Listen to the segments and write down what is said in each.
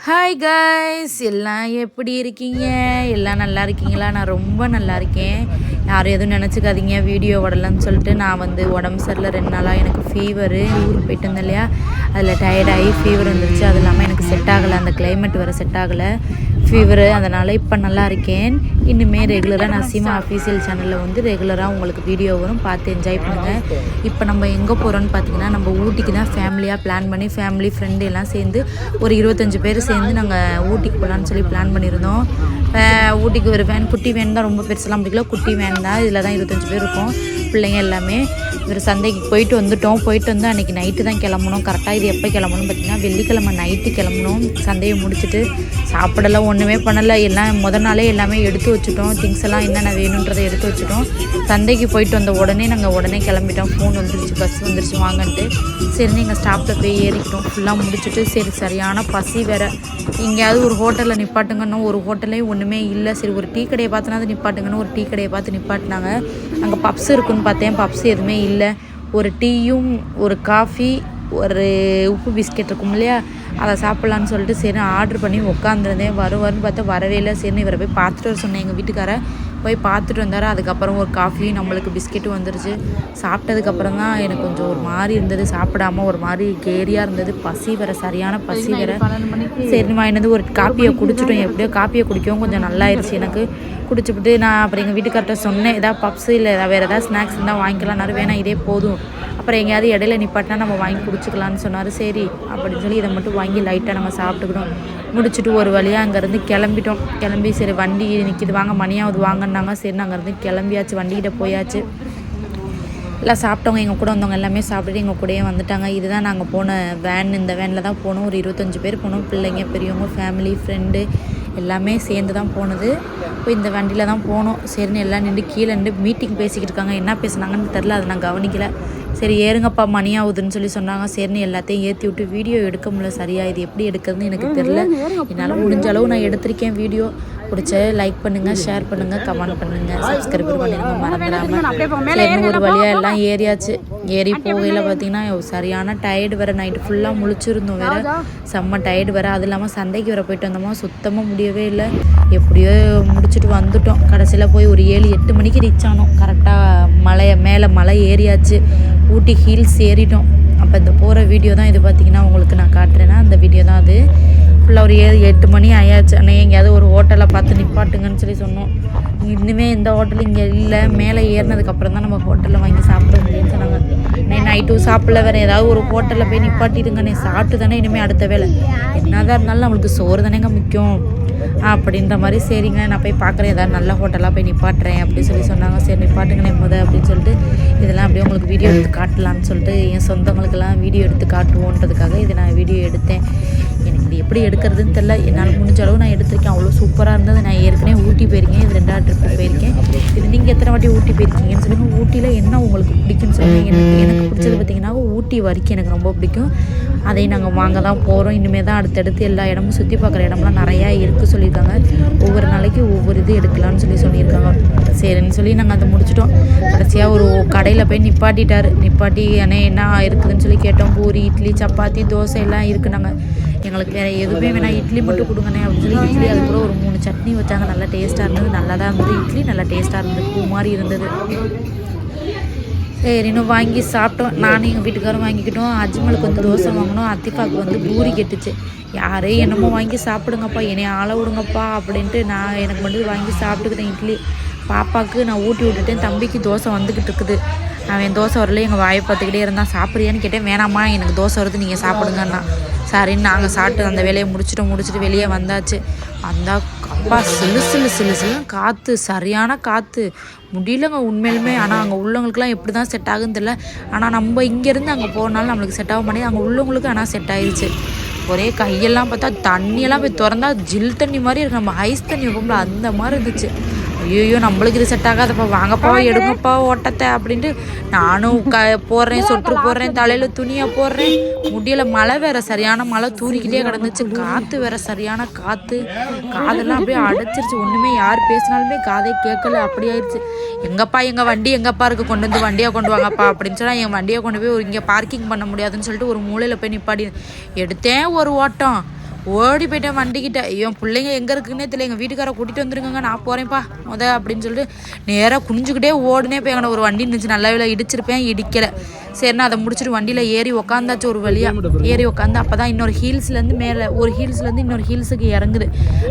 Hi guys, எல்லாம் எப்படி இருக்கீங்க? எல்லாம் நல்லா இருக்கீங்களா? நான் ரொம்ப நல்லா இருக்கேன். யாரும் எதுவும் நினச்சிக்காதீங்க, வீடியோ விடலன்னு சொல்லிட்டு. நான் உடம்பு சரியில்லை 2 நாளாக. எனக்கு ஃபீவரு, ஊருக்கு போயிட்டு வந்தேன் இல்லையா, அதில் டயர்டாகி ஃபீவர் வந்துருச்சு. அது இல்லாமல் எனக்கு செட் ஆகலை, அந்த கிளைமேட் வேறு செட் ஆகலை, ஃபீவரு. அதனால் இப்போ நல்லா இருக்கேன். இன்னுமே ரெகுலராக நான் சீமா அஃபீஷியல் சேனலில் ரெகுலராக உங்களுக்கு வீடியோ வரும், பார்த்து என்ஜாய் பண்ணுங்கள். இப்போ நம்ம எங்கே போகிறோன்னு பார்த்தீங்கன்னா, நம்ம ஊட்டிக்கு தான் ஃபேமிலியாக பிளான் பண்ணி, ஃபேமிலி ஃப்ரெண்டு எல்லாம் சேர்ந்து ஒரு 25 பேர் சேர்ந்து நாங்கள் ஊட்டிக்கு போகலான்னு சொல்லி பிளான் பண்ணியிருந்தோம். ஊட்டிக்கு ஒரு வேன், குட்டி வேன் தான், ரொம்ப பெருசெல்லாம் பிடிக்கல, குட்டி வேன் தான். இதில் தான் 25 பேர் இருக்கும், பிள்ளைங்க எல்லாமே. சந்தைக்கு போயிட்டு வந்துட்டோம். போயிட்டு வந்து அன்றைக்கி நைட்டு தான் கிளம்பணும். கரெக்டாக இது எப்போ கிளம்பணும்னு பார்த்தீங்கன்னா, வெள்ளிக்கிழமை நைட்டு கிளம்பணும். சந்தையை முடிச்சுட்டு சாப்பிடலாம் ஒன்றுமே பண்ணலை. எல்லாம் முதல் நாளே எல்லாமே எடுத்து வச்சுட்டோம். திங்ஸ் எல்லாம் என்னென்ன வேணுன்றதை எடுத்து வச்சுட்டோம். சந்தைக்கு போயிட்டு வந்த உடனே நாங்கள் உடனே கிளம்பிட்டோம். ஃபோன் வந்துருச்சு, பஸ் வந்துருச்சு வாங்கன்ட்டு. சரி எங்கள் ஸ்டாப்பில் போய் ஏறிக்கிட்டோம். ஃபுல்லாக முடிச்சுட்டு சரி சரியான பசி வேறு. எங்கேயாவது ஒரு ஹோட்டலில் நிப்பாட்டுங்கன்னு, ஒரு ஹோட்டல்லையும் ஒன்றுமே இல்லை. சரி ஒரு டீ கடையை பார்த்துனா நிப்பாட்டுங்கன்னு ஒரு டீ கடையை பார்த்து நிப்பாட்டினாங்க. அங்கே பப்ஸ் இருக்குன்னு பார்த்தேன், பப்ஸ் எதுவுமே இல்லை. ஒரு டீயும் ஒரு காஃபி ஒரு உப்பு பிஸ்கெட் இருக்கும் இல்லையா, அதை சாப்பிட்லான்னு சொல்லிட்டு சரி ஆர்டர் பண்ணி உட்காந்துருந்தேன். வருவார்னு பார்த்தா வரவே இல்லை. சரின்னு இவரை போய் பார்த்துட்டு வர சொன்னேன். எங்கள் வீட்டுக்காரை போய் பார்த்துட்டு வந்தார். அதுக்கப்புறம் ஒரு காஃபி நம்மளுக்கு பிஸ்கெட்டும் வந்துருச்சு. சாப்பிட்டதுக்கப்புறம் தான் எனக்கு கொஞ்சம் ஒரு மாதிரி இருந்தது, சாப்பிடாமல் ஒரு மாதிரி கேரியாக இருந்தது. பசி வேறு, சரியான பசி வேறு. சரி வாங்கினது ஒரு காப்பியை குடிச்சிட்டோம். எப்படியோ காப்பியை குடிக்கவும் கொஞ்சம் நல்லாயிருச்சு எனக்கு. குடிச்சுப்பிட்டு நான் அப்புறம் எங்கள் வீட்டுக்கார்ட்ட சொன்னேன், எதாவது பப்ஸு இல்லை வேறு ஏதாவது ஸ்நாக்ஸ் இருந்தால் வாங்கிக்கலாம்னாரு. வேணாம் இதே போதும், அப்புறம் எங்கேயாவது இடையில நிப்பாட்டினா நம்ம வாங்கி குடிச்சிக்கலான்னு சொன்னார். சரி அப்படின்னு சொல்லி இதை மட்டும் வாங்கி லைட்டாக நம்ம சாப்பிட்டுக்கிட்டோம். முடிச்சுட்டு ஒரு வழியாக அங்கேருந்து கிளம்பிட்டோம். கிளம்பி சரி வண்டி நிற்கிது, வாங்க மணியாவது வாங்கினாங்க. சரி நாங்கள் இருந்து கிளம்பியாச்சு, வண்டிக்கிட்ட போயாச்சு. எல்லாம் சாப்பிட்டவங்க எங்கள் கூட வந்தவங்க எல்லாமே சாப்பிட்டுட்டு எங்கள் கூடயே வந்துட்டாங்க. இதுதான் நாங்கள் போன வேன். இந்த வேனில் தான் போனோம். ஒரு 25 பேர் போனோம். பிள்ளைங்க, பெரியவங்க, ஃபேமிலி, ஃப்ரெண்டு எல்லாமே சேர்ந்து தான் போனது. இப்போ இந்த வண்டியில் தான் போனோம். சரின்னு எல்லாம் நின்று கீழே நின்று மீட்டிங் பேசிக்கிட்டு இருக்காங்க. என்ன பேசுனாங்கன்னு தெரில, அதை நான் கவனிக்கலை. சரி ஏறுங்கப்பா மணி ஆகுதுன்னு சொல்லி சொன்னாங்க. சரின்னு எல்லாத்தையும் ஏற்றி விட்டு வீடியோ எடுக்க முடியல சரியா. இது எப்படி எடுக்கிறதுன்னு எனக்கு தெரில. என்னால் முடிஞ்ச அளவு நான் எடுத்திருக்கேன் வீடியோ. பிடிச்ச லைக் பண்ணுங்கள், ஷேர் பண்ணுங்கள், கமெண்ட் பண்ணுங்கள், சப்ஸ்கிரைப் பண்ணிடுங்க மறந்துடாமல். சரி ஒரு வழியாக எல்லாம் ஏறியாச்சு. ஏறி போகையில் பார்த்திங்கன்னா சரியான டயர்டு வேறு. நைட்டு ஃபுல்லாக முழிச்சிருந்தோம் வேறு, செம்ம டயர்டு வேறு. அது இல்லாமல் சந்தைக்கு வேறு போயிட்டு வந்தோமா, சுத்தமாக முடியவே இல்லை. எப்படியோ முடிச்சுட்டு வந்துட்டோம். கடைசியில் போய் ஒரு 7-8 மணிக்கு ரீச் ஆனோம். கரெக்டாக மேலே மலை ஏறியாச்சு. ஊட்டி ஹில்ஸ் ஏறிட்டோம். அப்போ இந்த போகிற வீடியோ தான் இது. பார்த்திங்கன்னா உங்களுக்கு நான் காட்டுறேன்னா அந்த வீடியோ தான் அது. ஃபுல்லாக ஒரு 7-8 மணி ஆயாச்சு. ஆனால் எங்கேயாவது ஒரு ஹோட்டலை பார்த்து நிப்பாட்டுங்கன்னு சொல்லி சொன்னோம். இன்னுமே எந்த ஹோட்டலும் இங்கே இல்லை. மேலே ஏறினதுக்கப்புறம் தான் நம்ம ஹோட்டலில் வாங்கி சாப்பிட முடியும்னு சொன்னாங்க. நைட்டும் சாப்பிடல, வேறு ஏதாவது ஒரு ஹோட்டலில் போய் நிப்பாட்டிடுங்க, சாப்பிட்டு தானே இனிமேல் அடுத்த வேலை. என்னதான் இருந்தாலும் நம்மளுக்கு சோறு தானேங்க முக்கியம் அப்படின்ற மாதிரி. சரிங்க நான் போய் பார்க்குறேன், ஏதாவது நல்ல ஹோட்டலாக போய் நிப்பாட்டுறேன் அப்படின்னு சொல்லி சொன்னாங்க. சரி நிப்பாட்டுங்கண்ணே அப்படின்னு சொல்லிட்டு இதெல்லாம் அப்படியே உங்களுக்கு வீடியோ எடுத்து காட்டலான்னு சொல்லிட்டு என் சொந்தங்களுக்கெல்லாம் வீடியோ எடுத்து காட்டுவோன்றதுக்காக இதை நான் வீடியோ எடுத்தேன். எனக்கு இது எப்படி எடுக்கிறதுன்னு தெரில. என்னால் முடிஞ்ச அளவு நான் எடுத்திருக்கேன். அவ்வளோ சூப்பராக இருந்தது. நான் ஏற்கனவே ஊட்டி போயிருக்கேன், இது 2வது ட்ரிப்பு போயிருக்கேன். இது நீங்கள் எத்தனை வாட்டி ஊட்டி போயிருக்கீங்கன்னு சொல்லுங்கள். ஊட்டியில் என்ன உங்களுக்கு பிடிக்குன்னு சொல்லுங்கள். எனக்கு பிடிச்சது பார்த்திங்கன்னா ஊட்டி வரைக்கும் எனக்கு ரொம்ப பிடிக்கும். அதை நாங்கள் வாங்க தான் போகிறோம். இனிமேல் தான் அடுத்தடுத்து எல்லா இடமும் சுற்றி பார்க்குற இடம்லாம் நிறையா இருக்குது சொல்லியிருக்காங்க. ஒவ்வொரு நாளைக்கு ஒவ்வொரு இது எடுக்கலான்னு சொல்லியிருக்காங்க. சரின்னு சொல்லி நாங்கள் அதை முடிச்சிட்டோம். கடைசியாக ஒரு கடையில் போய் நிப்பாட்டி அண்ணே என்ன இருக்குதுன்னு சொல்லி கேட்டோம். பூரி, இட்லி, சப்பாத்தி, தோசை எல்லாம் இருக்குது. நாங்கள் எங்களுக்கு வேறு எதுவுமே வேணாம், இட்லி மட்டும் கொடுங்கண்ணே அப்படின்னு சொல்லி இட்லி, அது கூட ஒரு 3 சட்னி வச்சாங்க. நல்லா டேஸ்ட்டாக இருந்தது, நல்லா தான் இருந்தது. இட்லி நல்லா டேஸ்ட்டாக இருந்தது, பூ மாதிரி இருந்தது. சரி இன்னும் வாங்கி சாப்பிட்டோம். நானும் எங்கள் வீட்டுக்காரும் வாங்கிக்கிட்டோம். அஜ்மலுக்கு தோசை வாங்கினோம். அத்திப்பாவுக்கு பூரி கெட்டுச்சு. யாரே என்னமோ வாங்கி சாப்பிடுங்கப்பா, என்னைய ஆள விடுங்கப்பா அப்படின்ட்டு நான் எனக்கு மட்டும் வாங்கி சாப்பிட்டுக்கிட்டேன். இட்லி பாப்பாவுக்கு நான் ஊட்டி விட்டுட்டேன். தம்பிக்கு தோசை வந்துக்கிட்டு இருக்குது. அவன் தோசை வரல, எங்கள் வாயை பார்த்துக்கிட்டே இருந்தான். சாப்பிட்றியான்னு கேட்டேன். வேணாம்மா எனக்கு தோசை வருது, நீங்கள் சாப்பிடுங்கண்ணா. சரின்னு நாங்கள் சாப்பிட்டு அந்த வேலையை முடிச்சுட்டு வெளியே வந்தாச்சு. வந்தால் அப்பா சிலு காற்று, சரியான காற்று, முடியலங்க உண்மையிலுமே. ஆனால் அங்கே உள்ளவங்களுக்குலாம் எப்படி தான் செட் ஆகுன்னு தெரியல. ஆனால் நம்ம இங்கேருந்து அங்கே போனாலும் நம்மளுக்கு செட் ஆக மாட்டேங்குது. அங்கே உள்ளவங்களுக்கு ஆனால் செட் ஆகிடுச்சு. ஒரே கையெல்லாம் பார்த்தா தண்ணியெல்லாம் போய் திறந்தா ஜில் தண்ணி மாதிரி இருக்குது. நம்ம ஐஸ் தண்ணி வைப்போம்ல அந்த மாதிரி இருந்துச்சு. ஐயோ நம்மளுக்கு இது செட் ஆகாதப்பா, வாங்கப்பா எடுங்கப்பா ஓட்டத்தை அப்படின்ட்டு நானும் போடுறேன், சொட்டு போடுறேன், தலையில் துணியை போடுறேன். முடியல. மழை வேறு, சரியான மழை தூரிக்கிட்டே கிடந்துச்சு. காற்று வேறு, சரியான காற்று. காதெல்லாம் அப்படியே அடைச்சிருச்சு. ஒன்றுமே யார் பேசினாலுமே காதே கேட்கல, அப்படி ஆயிடுச்சு. எங்கப்பா எங்கள் வண்டி எங்கப்பா இருக்குது, வண்டியை கொண்டு வாங்கப்பா அப்படின்னு சொன்னால் என் வண்டியை கொண்டு போய் இங்கே பார்க்கிங் பண்ண முடியாதுன்னு சொல்லிட்டு ஒரு மூலையில் போய் நிப்பாடி எடுத்தேன். ஒரு ஓட்டம் ஓடி போயிட்டேன் வண்டிக்கிட்ட. ஐயோ பிள்ளைங்க எங்கே இருக்குன்னே தெரியல, எங்கள் வீட்டுக்காரை கூட்டிகிட்டு வந்துருங்க நான் போகிறேன்ப்பா அப்படின்னு சொல்லிட்டு நேராக குனிஞ்சுக்கிட்டே ஓடுனே போய் அங்கே ஒரு வண்டி இருந்துச்சு, நல்லா வேலை இடிச்சிருப்பேன், இடிக்கலை. சரிண்ணா அதை முடிச்சுட்டு வண்டியில் ஏறி உக்காந்தாச்சு. ஒரு வழியாக ஏறி உக்காந்து அப்போ தான் இன்னொரு ஹீல்ஸ்லேருந்து மேலே ஒரு ஹீல்ஸ்லேருந்து இன்னொரு ஹீல்ஸுக்கு இறங்குது.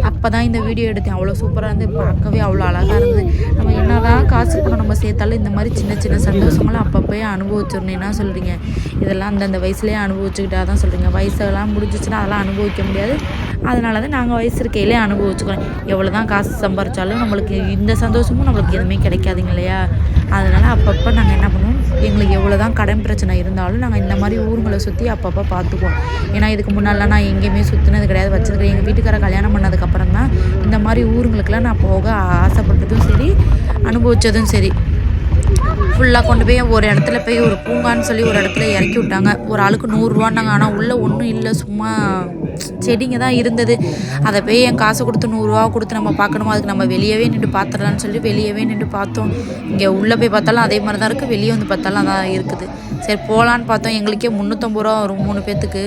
அப்போ தான் இந்த வீடியோ எடுத்தேன். அவ்வளோ சூப்பராக இருந்து, பார்க்கவே அவ்வளோ அழகாக இருந்தது. நம்ம என்ன தான் காசு பணம் நம்ம சேர்த்தாலும் இந்த மாதிரி சின்ன சின்ன சந்தோஷங்களும் அப்பப்போயே அனுபவிச்சிடணும். என்ன சொல்கிறீங்க, இதெல்லாம் அந்தந்த வயசுலேயே அனுபவிச்சுக்கிட்டா தான் சொல்கிறீங்க. வயசெல்லாம் முடிஞ்சிச்சுன்னா அதெல்லாம் அனுபவிக்க முடியாது. அதனால தான் நாங்கள் வயசு இருக்கையிலே அனுபவிச்சுக்கிறோம். எவ்வளோ தான் காசு சம்பாரித்தாலும் நம்மளுக்கு இந்த சந்தோஷமும் நம்மளுக்கு எதுவுமே கிடைக்காதுங்க இல்லையா. அதனால் அப்பப்போ நாங்கள் என்ன பண்ணுவோம், எங்களுக்கு எவ்வளோ தான் கடன் பிரச்சனை இருந்தாலும் நாங்கள் இந்த மாதிரி ஊருங்களை சுற்றி அப்பப்போ பார்த்துக்குவோம். ஏன்னா இதுக்கு முன்னாடிலாம் நான் எங்கேயுமே சுற்றினது கிடையாது, வச்சுருக்கிறேன். எங்கள் வீட்டுக்கார கல்யாணம் பண்ணதுக்கப்புறம் தான் இந்த மாதிரி ஊருங்களுக்கெல்லாம் நான் போக ஆசைப்பட்டதும் சரி, அனுபவித்ததும் சரி. ஃபுல்லாக கொண்டு போய் ஒரு இடத்துல போய் ஒரு பூங்கான்னு சொல்லி ஒரு இடத்துல இறக்கி விட்டாங்க. ஒரு ஆளுக்கு 100ரூவான்னாங்க. ஆனால் உள்ளே ஒன்றும் இல்லை, சும்மா செடிங்க தான் இருந்தது. அதை போய் என் காசு கொடுத்து 100ரூவா கொடுத்து நம்ம பார்க்கணுமா, அதுக்கு நம்ம வெளியவே நின்று பார்த்துடலான்னு சொல்லி வெளியவே நின்று பார்த்தோம். இங்கே உள்ளே போய் பார்த்தாலும் அதே மாதிரி தான் இருக்குது, வெளியே வந்து பார்த்தாலும் அதான் இருக்குது. சரி போகலான்னு பார்த்தோம். எங்களுக்கே 350 ரூபா வரும் 3 பேர்த்துக்கு.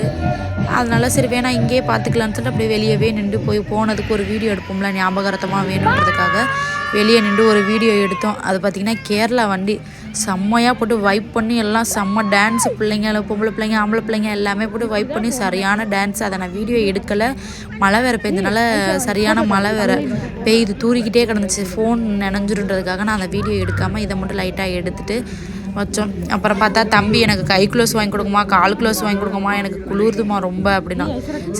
அதனால சரி வேணாம் இங்கேயே பார்த்துக்கலான்னு சொல்லிட்டு அப்படியே வெளியவே நின்று போனதுக்கு ஒரு வீடியோ எடுப்போம்ல, ஞாபகார்த்தமாக வேணுன்றதுக்காக வெளியே நின்று ஒரு வீடியோ எடுத்தோம். அது பார்த்திங்கன்னா கேரளா வண்டி செம்மையாக போட்டு வைப் பண்ணி எல்லாம் செம்ம டான்ஸு. பிள்ளைங்க, பொம்பளை பிள்ளைங்க, ஆம்பளை பிள்ளைங்க எல்லாமே போட்டு வைப் பண்ணி சரியான டான்ஸ். அதை நான் வீடியோ எடுக்கலை, மழை வேறு பெய்ஞ்சதுனால, சரியான மழை வேறு பெய்யுது, தூரிக்கிட்டே கிடந்துச்சு. ஃபோன் நினைஞ்சிருன்றதுக்காக நான் அந்த வீடியோ எடுக்காமல் இதை மட்டும் லைட்டாக எடுத்துகிட்டு வச்சோம். அப்புறம் பார்த்தா தம்பி எனக்கு கை க்ளோஸ் வாங்கி கொடுக்குமா, கால் க்ளோஸ் வாங்கி கொடுக்குமா, எனக்கு குளிர்துமா ரொம்ப அப்படின்னா.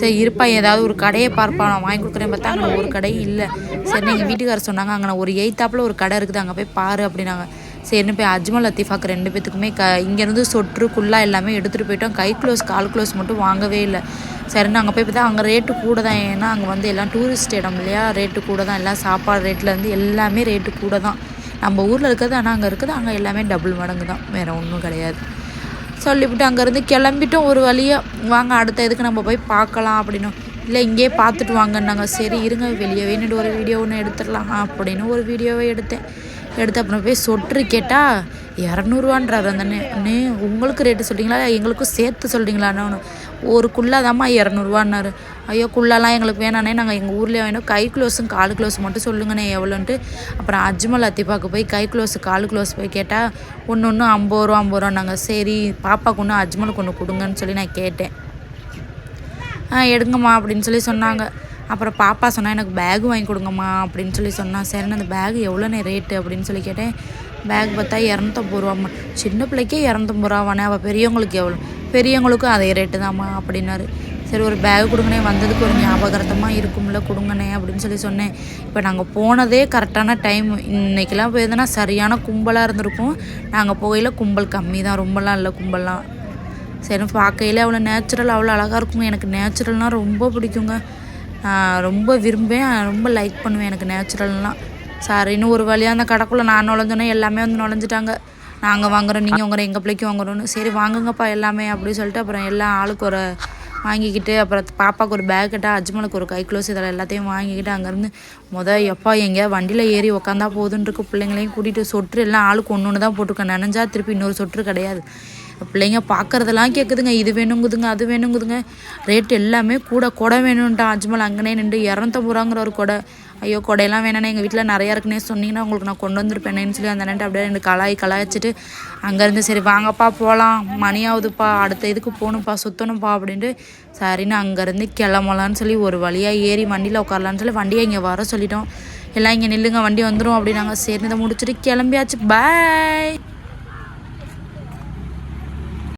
சரி இருப்பா ஏதாவது ஒரு கடையை பார்ப்பா நான் வாங்கி கொடுக்குறேன். பார்த்தா அங்கே ஒரு கடையும் இல்லை. சரி எங்கள் வீட்டுக்காரர் சொன்னாங்க அங்கே ஒரு 8ஆப்பில் ஒரு கடை இருக்குது, அங்கே போய் பாரு அப்படின்னாங்க. சரின்னு போய் அஜ்மல் லத்தீஃபாக்கு 2 பேத்துக்குமே இங்கேருந்து சொட்ரு குள்ளா எல்லாமே எடுத்துகிட்டு போயிட்டோம். கை க்ளோஸ் கால் க்ளோஸ் மட்டும் வாங்கவே இல்லை. சரின்னு அங்கே போய் பார்த்தா அங்கே ரேட்டு கூட தான். ஏன்னா அங்கே வந்து எல்லாம் டூரிஸ்ட் இடம் இல்லையா, ரேட்டு கூட தான். எல்லாம் சாப்பாடு ரேட்லேருந்து எல்லாமே ரேட்டு கூட தான். நம்ம ஊரில் இருக்கிறது, ஆனால் அங்கே இருக்குது அங்கே எல்லாமே டபுள் மடங்கு தான், வேறு ஒன்றும் கிடையாது. சொல்லிவிட்டு அங்கேருந்து கிளம்பிட்டோம். ஒரு வழியாக வாங்க அடுத்த இதுக்கு நம்ம போய் பார்க்கலாம் அப்படின்னும். இல்லை இங்கேயே பார்த்துட்டு வாங்கன்னாங்க. சரி இருங்க வெளியே வேணுட்டு ஒரு வீடியோ ஒன்று எடுத்துடலாம் அப்படின்னு ஒரு வீடியோவை எடுத்து அப்புறம் போய் சொட்டு கேட்டால் 200ரூவான்றாரு அந்த அண்ணே. உங்களுக்கு ரேட்டு சொல்கிறீங்களா எங்களுக்கும் சேர்த்து சொல்கிறீங்களான்னு. ஒரு குள்ளாதாம்மா 200ரூவான்னாரு. ஐயோ குள்ளாலாம் எங்களுக்கு வேணானே, நாங்கள் எங்கள் ஊர்லேயே வேணும், கை க்ளோஸும் கால் க்ளோஸ் மட்டும் சொல்லுங்கண்ணே எவ்வளோன்ட்டு. அப்புறம் அஜ்மல் லத்தீஃபாக்கு போய் கை க்ளோஸு கால் க்ளோஸ் போய் கேட்டால் ஒன்று 50 ரூபா நாங்கள். சரி பாப்பாக்கு ஒன்று அஜ்மலுக்கு ஒன்று கொடுங்கன்னு சொல்லி நான் கேட்டேன். எடுங்கம்மா அப்படின்னு சொல்லி சொன்னாங்க. அப்புறம் பாப்பா சொன்னால் எனக்கு பேகு வாங்கி கொடுங்கம்மா அப்படின்னு சொல்லி சொன்னான். சரின்னு அந்த பேகு எவ்வளோண்ணே ரேட்டு அப்படின்னு சொல்லி கேட்டேன். பேக் பார்த்தா 250 ரூபாம்மா. சின்ன பிள்ளைக்கே 250 ரூபாவானே, அவள் பெரியவங்களுக்கு எவ்வளோ, பெரியவங்களுக்கும் அதே ரேட்டு தான்மா அப்படின்னாரு. சரி ஒரு பேக் கொடுங்கண்ணே, வந்ததுக்கு ஒரு ஞாபகார்த்தமாக இருக்கும்ல கொடுங்கண்ணே அப்படின்னு சொல்லி சொன்னேன். இப்போ நாங்கள் போனதே கரெக்டான டைம். இன்றைக்கெல்லாம் போயிருந்தோன்னா சரியான கும்பலாக இருந்திருக்கும். நாங்கள் போகையில் கும்பல் கம்மி தான், ரொம்பலாம் இல்லை கும்பல்லாம். சரி பார்க்கையில் அவ்வளோ நேச்சுரல் அவ்வளோ அழகாக இருக்குங்க. எனக்கு நேச்சுரல்னால் ரொம்ப பிடிக்குங்க, ரொம்ப விரும்பேன், ரொம்ப லைக் பண்ணுவேன் எனக்கு நேச்சுரல்னால். சார் இன்னும் ஒரு வழியாக அந்த கடைக்குள்ளே நான் நுழைஞ்சோன்னே எல்லாமே வந்து நுழைஞ்சிட்டாங்க. நாங்கள் வாங்குகிறோம், நீங்கள் வாங்குகிறோம், எங்கள் பிள்ளைக்கு வாங்குறோன்னு. சரி வாங்குங்கப்பா எல்லாமே அப்படின்னு சொல்லிட்டு அப்புறம் எல்லா ஆளுக்கு ஒரு வாங்கிக்கிட்டு, அப்புறம் பாப்பாவுக்கு ஒரு பேக் கிட்ட, அஜ்மலுக்கு ஒரு கை க்ளோஸ், இதெல்லாம் எல்லாத்தையும் வாங்கிக்கிட்டு அங்கேருந்து எப்பா எங்கேயா வண்டியில் ஏறி உக்காந்தா போதுன்னு இருக்கு. பிள்ளைங்களையும் கூட்டிகிட்டு சொட்டு எல்லாம் ஆளுக்கு ஒன்று தான் போட்டுருக்கேன். நினைஞ்சா திருப்பி இன்னொரு சொட்டு கிடையாது. பிள்ளைங்க பார்க்குறதெல்லாம் கேட்குதுங்க, இது வேணுங்குதுங்க அது வேணுங்குதுங்க. ரேட் எல்லாமே கொடை வேணும்ட்டான் அஜ்மல். அங்கனே நின்று 250 ரூபாங்கிற ஒரு கொடை. ஐயோ கொடையெல்லாம் வேணானே, எங்கள் வீட்டில் நிறையா இருக்குன்னே சொன்னீங்கன்னா உங்களுக்கு நான் கொண்டு வந்துருப்பேனேன்னு சொல்லி அந்த அண்ணன்ட்டு அப்படியே 2 கலாய்ச்சிட்டு அங்கேருந்து சரி வாங்கப்பா போகலாம், மணி ஆகுதுப்பா, அடுத்த இதுக்கு போகணும்ப்பா சுற்றணும்ப்பா அப்படின்ட்டு சரின்னு அங்கேருந்து கிளம்பலான்னு சொல்லி ஒரு வழியாக ஏறி வண்டியில் உட்காரலான்னு சொல்லி வண்டியை இங்கே வர சொல்லிட்டோம். எல்லாம் இங்கே நில்லுங்க வண்டி வந்துடும் அப்படின்னாங்க. சரி இதை முடிச்சுட்டு கிளம்பியாச்சு. பாய்.